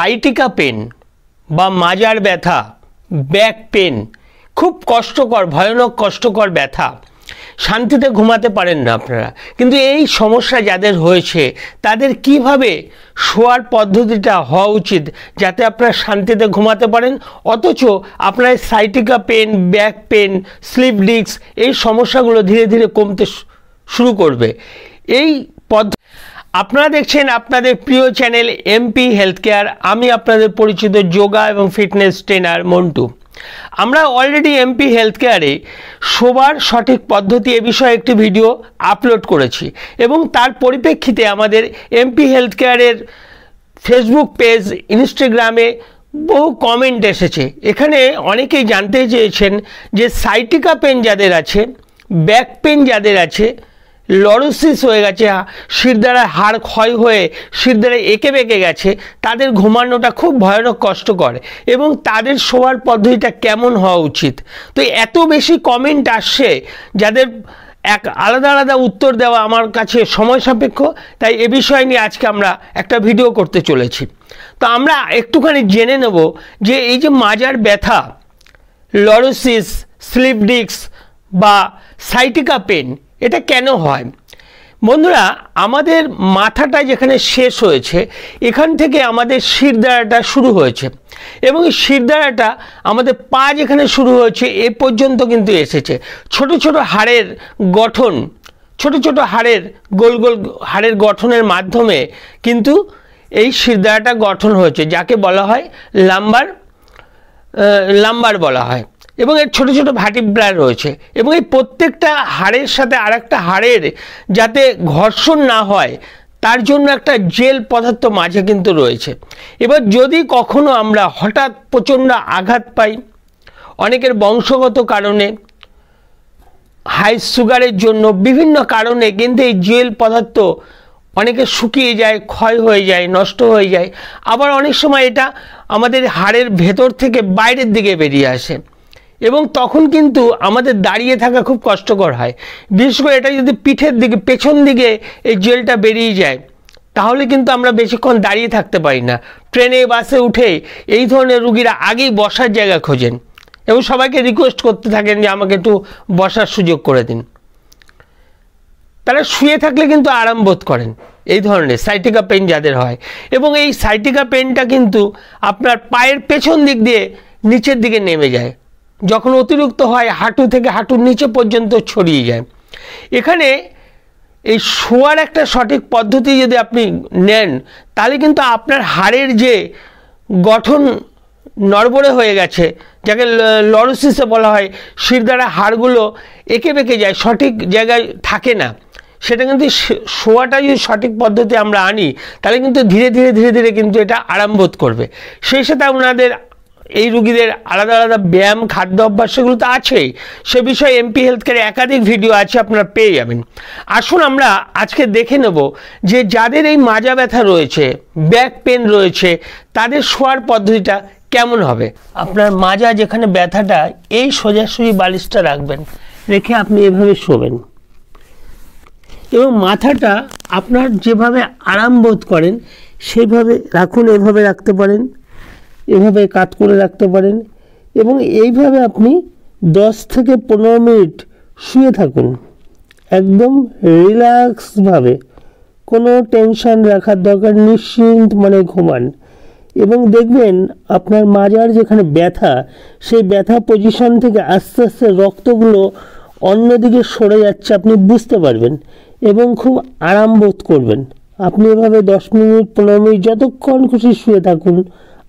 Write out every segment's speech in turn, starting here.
Sciatica pen বা মাজার ব্যথা, ব্যাক পেন, খুব কষ্টকর, ভয়ানক কষ্টকর ব্যথা, শান্তিতে ঘুমাতে পারেন না আপনারা। কিন্তু এই সমস্যা যাদের হয়েছে তাদের কিভাবে শোয়ার পদ্ধতিটা হওয়া উচিত যাতে আপনারা শান্তিতে ঘুমাতে পারেন, অথচ আপনার sciatica pain, back pain, slip disc এই সমস্যাগুলো ধীরে ধীরে কমতে শুরু করবে। এই আপনারা দেখছেন আপনাদের প্রিয় চ্যানেল এমপি হেলথ কেয়ার। আমি আপনাদের পরিচিত যোগা এবং ফিটনেস ট্রেনার মন্টু। আমরা অলরেডি এমপি হেলথ কেয়ারে শোবার সঠিক পদ্ধতি এ বিষয়ে একটি ভিডিও আপলোড করেছি এবং তার পরিপ্রেক্ষিতে আমাদের এমপি হেলথ কেয়ারের ফেসবুক পেজ, ইনস্টাগ্রামে বহু কমেন্ট এসেছে। এখানে অনেকেই জানতে চেয়েছেন যে সাইটিকা পেন যাদের আছে, ব্যাক পেন যাদের আছে, লরোসিস হয়ে গেছে, শিরদাঁড়ার হাড় ক্ষয় হয়ে শিরদাঁড়া এঁকে বেঁকে গেছে, তাদের ঘুমানোটা খুব ভয়ানক কষ্টকর এবং তাদের শোয়ার পদ্ধতিটা কেমন হওয়া উচিত। তো এত বেশি কমেন্ট আসছে যাদের এক আলাদা আলাদা উত্তর দেওয়া আমার কাছে সময় সাপেক্ষ, তাই এ বিষয় নিয়ে আজকে আমরা একটা ভিডিও করতে চলেছি। তো আমরা একটুখানি জেনে নেব যে এই যে মাজার ব্যথা, লরোসিস, স্লিপ ডিস্ক বা সাইটিকা পেন এটা কেন হয়। বন্ধুরা, আমাদের মাথাটা যেখানে শেষ হয়েছে এখান থেকে আমাদের শিরদাঁড়াটা শুরু হয়েছে এবং এই শিরদাঁড়াটা আমাদের পা যেখানে শুরু হয়েছে এ পর্যন্ত কিন্তু এসেছে। ছোট ছোট হাড়ের গঠন, ছোট ছোট হাড়ের গোল গোল হাড়ের গঠনের মাধ্যমে কিন্তু এই শিরদাঁড়াটা গঠন হয়েছে, যাকে বলা হয় লাম্বার বলা হয়। এবং এর ছোট ছোট ভার্টিব্রা রয়েছে এবং এই প্রত্যেকটা হাড়ের সাথে আরেকটা হাড়ের যাতে ঘর্ষণ না হয় তার জন্য একটা জেল পদার্থ মাঝে কিন্তু রয়েছে। এবার যদি কখনো আমরা হঠাৎ প্রচণ্ড আঘাত পাই, অনেকের বংশগত কারণে, হাই সুগারের জন্য, বিভিন্ন কারণে কিন্তু এই জেল পদার্থ অনেকে শুকিয়ে যায়, ক্ষয় হয়ে যায়, নষ্ট হয়ে যায়। আবার অনেক সময় এটা আমাদের হাড়ের ভেতর থেকে বাইরের দিকে বেরিয়ে আসে এবং তখন কিন্তু আমাদের দাঁড়িয়ে থাকা খুব কষ্টকর হয়। বিশেষ করে এটা যদি পিঠের দিকে, পেছন দিকে এই জেলটা বেরিয়ে যায় তাহলে কিন্তু আমরা বেশিক্ষণ দাঁড়িয়ে থাকতে পারি না। ট্রেনে, বাসে উঠে এই ধরনের রুগীরা আগেই বসার জায়গা খোঁজেন এবং সবাইকে রিকোয়েস্ট করতে থাকেন যে আমাকে একটু বসার সুযোগ করে দিন। তারা শুয়ে থাকলে কিন্তু আরাম বোধ করেন, এই ধরনের সাইটিকা পেন যাদের হয়। এবং এই সাইটিকা পেনটা কিন্তু আপনার পায়ের পেছন দিক দিয়ে নিচের দিকে নেমে যায়, যখন অতিরিক্ত হয় হাঁটু থেকে হাঁটুর নিচে পর্যন্ত ছড়িয়ে যায়। এখানে এই শোয়ার একটা সঠিক পদ্ধতি যদি আপনি নেন তাহলে কিন্তু আপনার হাড়ের যে গঠন নড়বড়ে হয়ে গেছে, যাকে লরোসিসে বলা হয়, শিরদাঁড়া হাড়গুলো এঁকে বেঁকে যায়, সঠিক জায়গায় থাকে না, সেটা কিন্তু শোয়াটা যদি সঠিক পদ্ধতি আমরা আনি তাহলে কিন্তু ধীরে ধীরে ধীরে ধীরে কিন্তু এটা আরাম বোধ করবে। সেই সাথে আপনাদের এই রুগীদের আলাদা আলাদা ব্যায়াম, খাদ্য অভ্যাস সেগুলো তো আছেই, সে বিষয়ে এমপি হেলথ কেয়ারে একাধিক ভিডিও আছে, আপনারা পেয়ে যাবেন। আসুন আমরা আজকে দেখে নেব যে যাদের এই মাজা ব্যথা রয়েছে, ব্যাক পেন রয়েছে, তাদের শোয়ার পদ্ধতিটা কেমন হবে। আপনার মাজা যেখানে ব্যথাটা, এই সোজাসুজি বালিশটা রাখবেন, রেখে আপনি এভাবে শোবেন এবং মাথাটা আপনার যেভাবে আরাম বোধ করেন সেইভাবে রাখুন। এভাবে রাখতে পারেন, এভাবে কাত করে রাখতে পারেন এবং এইভাবে আপনি 10 থেকে 15 মিনিট শুয়ে থাকুন, একদম রিল্যাক্সভাবে, কোনো টেনশন রাখার দরকার, নিশ্চিন্ত মানে ঘুমান এবং দেখবেন আপনার মাজার যেখানে ব্যথা, সেই ব্যথা পজিশন থেকে আস্তে আস্তে রক্তগুলো অন্যদিকে সরে যাচ্ছে, আপনি বুঝতে পারবেন এবং খুব আরাম বোধ করবেন। আপনি এভাবে 10 মিনিট 15 মিনিট যতক্ষণ খুশি শুয়ে থাকুন,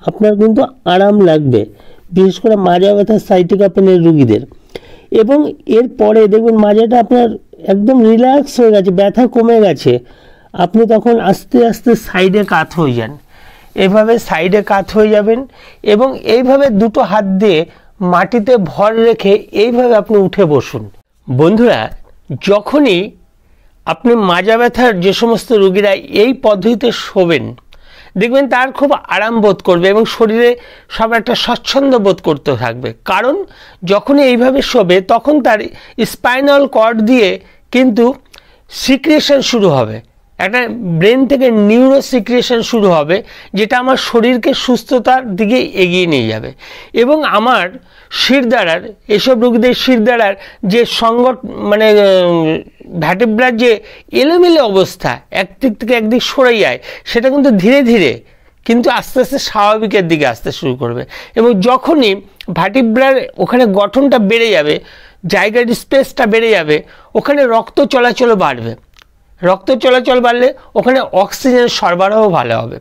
আপনার কিন্তু আরাম লাগবে, বিশেষ করে মাজা ব্যথা, সাইটিকা পেনের রুগীদের। এবং এরপরে দেখবেন মাজাটা আপনার একদম রিল্যাক্স হয়ে গেছে, ব্যথা কমে গেছে, আপনি তখন আস্তে আস্তে সাইডে কাত হয়ে যান, এভাবে সাইডে কাত হয়ে যাবেন এবং এইভাবে দুটো হাত দিয়ে মাটিতে ভর রেখে এইভাবে আপনি উঠে বসুন। বন্ধুরা, যখনই আপনি মাজা ব্যথার যে সমস্ত রুগীরা এই পদ্ধতিতে শোবেন দেখবেন তার খুব আরাম বোধ করবে এবং শরীরে সব একটা স্বচ্ছন্দ বোধ করতে থাকবে। কারণ যখনই এইভাবে শোবে তখন তার স্পাইনাল কর্ড দিয়ে কিন্তু সিক্রেশন শুরু হবে, একটা ব্রেন থেকে নিউরো সিক্রিয়েশন শুরু হবে, যেটা আমার শরীরকে সুস্থতার দিকে এগিয়ে নিয়ে যাবে। এবং আমার শিরদাঁড়ার, এসব রোগীদের শিরদাঁড়ার যে মানে ভ্যাটিব্রার যে এলোমেলো অবস্থা, একদিক থেকে একদিক সরে যায়, সেটা কিন্তু ধীরে ধীরে কিন্তু আস্তে আস্তে স্বাভাবিকের দিকে আসতে শুরু করবে। এবং যখনই ভার্টিব্রার ওখানে গঠনটা বেড়ে যাবে, জায়গার স্পেসটা বেড়ে যাবে, ওখানে রক্ত চলাচলও বাড়বে। রক্ত চলাচল বাড়লে ওখানে অক্সিজেনের সরবরাহ ভালো হবে।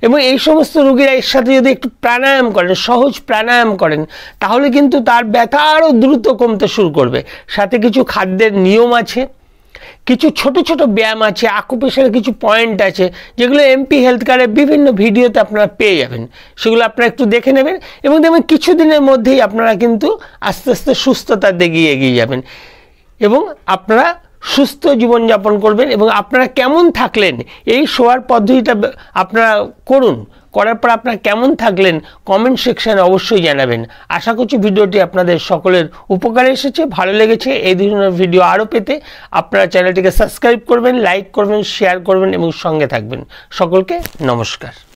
এবং এই সমস্ত রোগীরা এর সাথে যদি একটু প্রাণায়াম করেন, সহজ প্রাণায়াম করেন, তাহলে কিন্তু তার ব্যথা আরও দ্রুত কমতে শুরু করবে। সাথে কিছু খাদ্যের নিয়ম আছে, কিছু ছোট ছোট ব্যায়াম আছে, আকুপ্রেশারের কিছু পয়েন্ট আছে, যেগুলো এমপি হেলথ কার্ডের বিভিন্ন ভিডিওতে আপনারা পেয়ে যাবেন। সেগুলো আপনারা একটু দেখে নেবেন এবং দেখবেন কিছুদিনের মধ্যেই আপনারা কিন্তু আস্তে আস্তে সুস্থতার দিকে এগিয়ে যাবেন এবং আপনারা সুস্থ জীবনযাপন করবেন। এবং আপনারা কেমন থাকলেন, এই শোয়ার পদ্ধতিটা আপনারা করুন, করার পর আপনারা কেমন থাকলেন কমেন্ট সেকশানে অবশ্যই জানাবেন। আশা করছি ভিডিওটি আপনাদের সকলের উপকারে এসেছে, ভালো লেগেছে। এই ধরনের ভিডিও আরও পেতে আপনারা চ্যানেলটিকে সাবস্ক্রাইব করবেন, লাইক করবেন, শেয়ার করবেন এবং সঙ্গে থাকবেন। সকলকে নমস্কার।